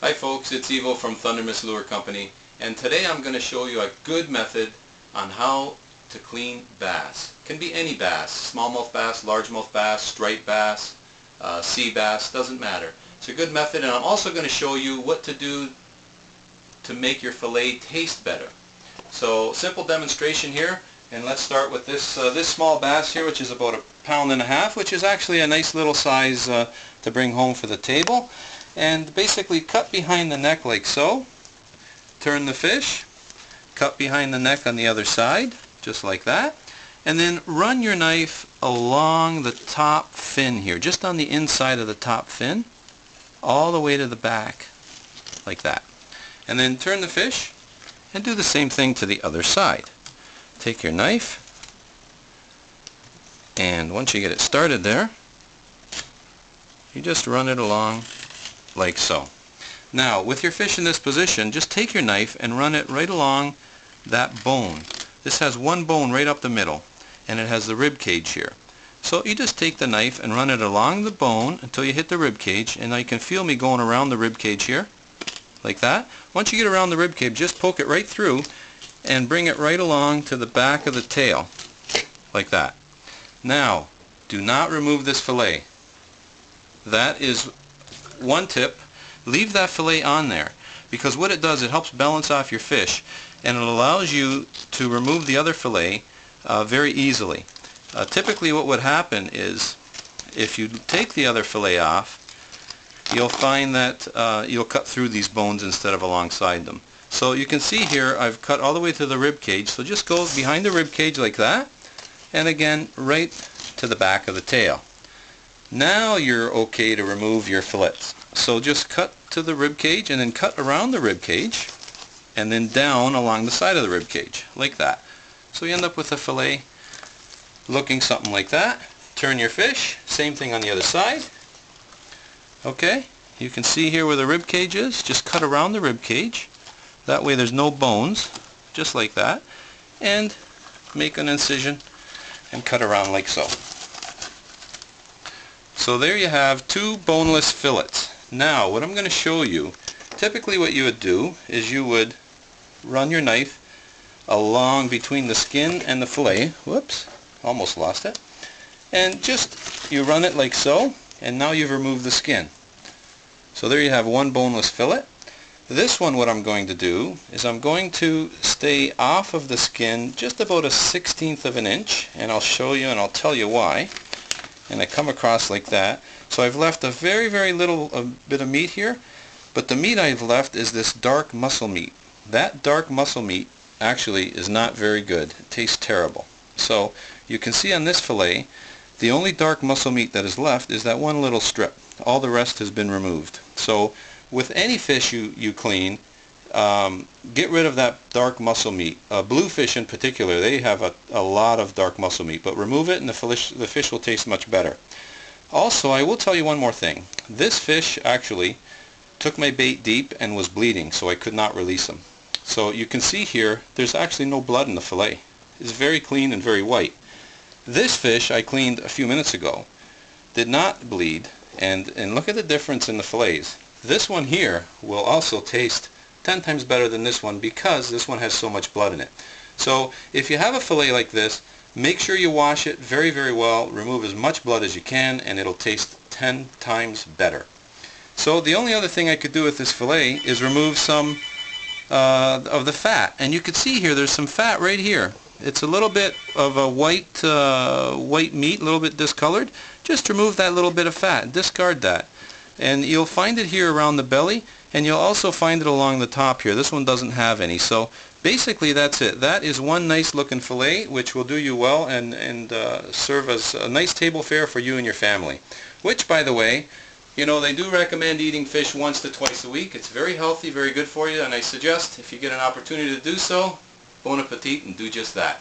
Hi folks, it's Evo from Thundermist Lure Company, and today I'm going to show you a good method on how to clean bass. It can be any bass, smallmouth bass, largemouth bass, striped bass, sea bass, doesn't matter. It's a good method, and I'm also going to show you what to do to make your fillet taste better. So simple demonstration here, and let's start with this this small bass here, which is about 1.5 pounds, which is actually a nice little size to bring home for the table. And basically cut behind the neck like so, turn the fish, cut behind the neck on the other side, just like that, and then run your knife along the top fin here, just on the inside of the top fin, all the way to the back, like that. And then turn the fish, and do the same thing to the other side. Take your knife, and once you get it started there, you just run it along like so. Now, with your fish in this position, just take your knife and run it right along that bone. This has one bone right up the middle, and it has the rib cage here. So you just take the knife and run it along the bone until you hit the rib cage, and now you can feel me going around the rib cage here, like that. Once you get around the rib cage, just poke it right through and bring it right along to the back of the tail, like that. Now, do not remove this fillet. That is one tip. Leave that fillet on there, because what it does, it helps balance off your fish, and it allows you to remove the other fillet very easily. Typically what would happen is, if you take the other fillet off, you'll find that you'll cut through these bones instead of alongside them. So you can see here I've cut all the way to the rib cage, so just go behind the rib cage like that, and again right to the back of the tail. Now you're okay to remove your fillets. So just cut to the rib cage, and then cut around the rib cage, and then down along the side of the rib cage, like that. So you end up with a fillet looking something like that. Turn your fish, same thing on the other side. Okay, you can see here where the rib cage is. Just cut around the rib cage. That way there's no bones, just like that. And make an incision and cut around like so. So there you have 2 boneless fillets. Now what I'm going to show you, typically what you would do is you would run your knife along between the skin and the fillet. Whoops, almost lost it. And just, you run it like so, and now you've removed the skin. So there you have 1 boneless fillet. This one, what I'm going to do is I'm going to stay off of the skin just about 1/16 of an inch, and I'll show you and I'll tell you why. And I come across like that. So I've left a very, very little bit of meat here, but the meat I've left is this dark muscle meat. That dark muscle meat actually is not very good. It tastes terrible. So you can see on this fillet, the only dark muscle meat that is left is that one little strip. All the rest has been removed. So with any fish you clean, get rid of that dark muscle meat. Bluefish in particular, they have a lot of dark muscle meat, but remove it and the fish will taste much better. Also, I will tell you one more thing. This fish actually took my bait deep and was bleeding, so I could not release him. So you can see here, there's actually no blood in the fillet. It's very clean and very white. This fish I cleaned a few minutes ago, did not bleed, and look at the difference in the fillets. This one here will also taste 10 times better than this one, because this one has so much blood in it. So if you have a fillet like this, make sure you wash it very, very well, remove as much blood as you can, and it'll taste 10 times better. So the only other thing I could do with this fillet is remove some of the fat, and you can see here there's some fat right here. It's a little bit of a white meat, a little bit discolored. Just remove that little bit of fat, discard that. And you'll find it here around the belly, and you'll also find it along the top here. This one doesn't have any. So basically that's it. That is one nice looking fillet which will do you well and serve as a nice table fare for you and your family. Which, by the way, you know, they do recommend eating fish once to twice a week. It's very healthy, very good for you, and I suggest if you get an opportunity to do so, bon appetit and do just that.